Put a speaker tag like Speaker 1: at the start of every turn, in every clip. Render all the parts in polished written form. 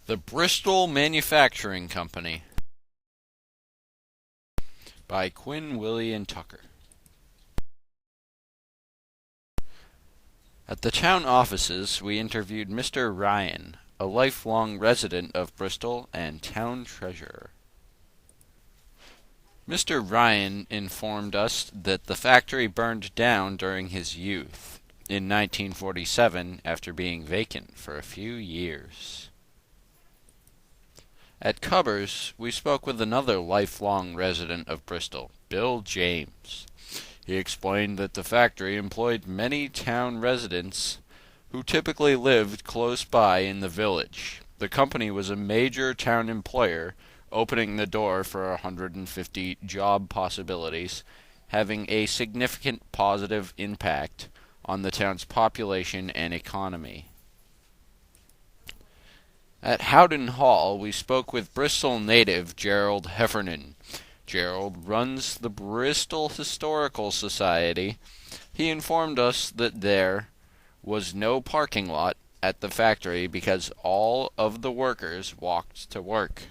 Speaker 1: The Bristol Manufacturing Company by Quinn, Willy, and Tucker. At the town offices, we interviewed Mr. Ryan, a lifelong resident of Bristol and town treasurer. Mr. Ryan informed us that the factory burned down during his youth, in 1947, after being vacant for a few years. At Cubbers, we spoke with another lifelong resident of Bristol, Bill James. He explained that the factory employed many town residents who typically lived close by in the village. The company was a major town employer, opening the door for 150 job possibilities, having a significant positive impact on the town's population and economy. At Howden Hall, we spoke with Bristol native Gerald Heffernan. Gerald runs the Bristol Historical Society. He informed us that there was no parking lot at the factory because all of the workers walked to work.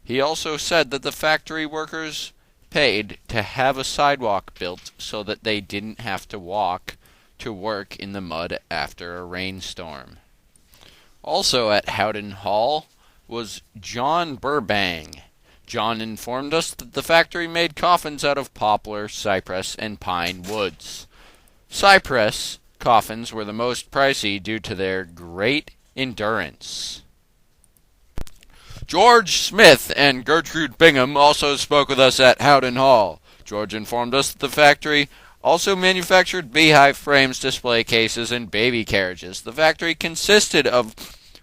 Speaker 1: He also said that the factory workers paid to have a sidewalk built so that they didn't have to walk to work in the mud after a rainstorm. Also at Howden Hall was John Burbang. John informed us that the factory made coffins out of poplar, cypress, and pine woods. Cypress coffins were the most pricey due to their great endurance. George Smith and Gertrude Bingham also spoke with us at Howden Hall. George informed us that the factory also manufactured beehive frames, display cases, and baby carriages. The factory consisted of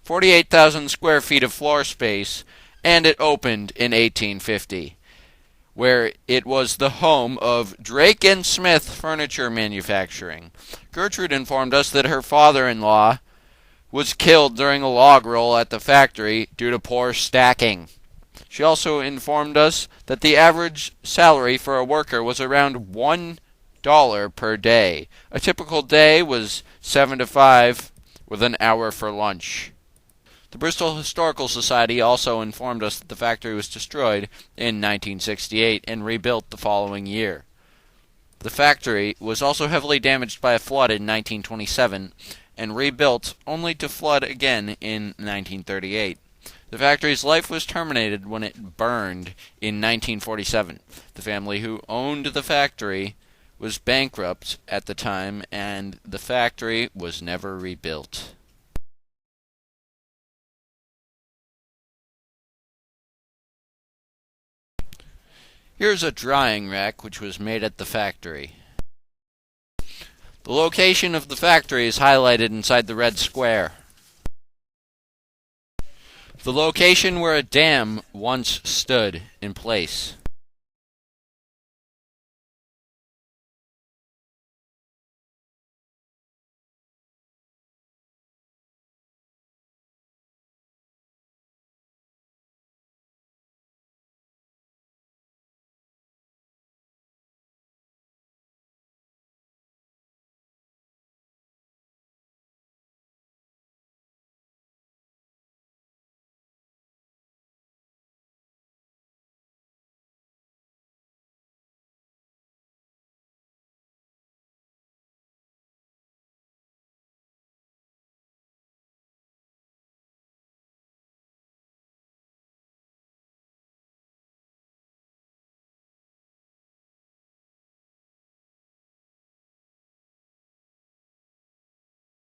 Speaker 1: 48,000 square feet of floor space, and it opened in 1850, where it was the home of Drake and Smith Furniture Manufacturing. Gertrude informed us that her father-in-law was killed during a log roll at the factory due to poor stacking. She also informed us that the average salary for a worker was around $1 per day. A typical day was 7 to 5 with an hour for lunch. The Bristol Historical Society also informed us that the factory was destroyed in 1968 and rebuilt the following year. The factory was also heavily damaged by a flood in 1927 and rebuilt only to flood again in 1938. The factory's life was terminated when it burned in 1947. The family who owned the factory was bankrupt at the time, and the factory was never rebuilt. Here's a drying rack which was made at the factory. The location of the factory is highlighted inside the red square. The location where a dam once stood in place.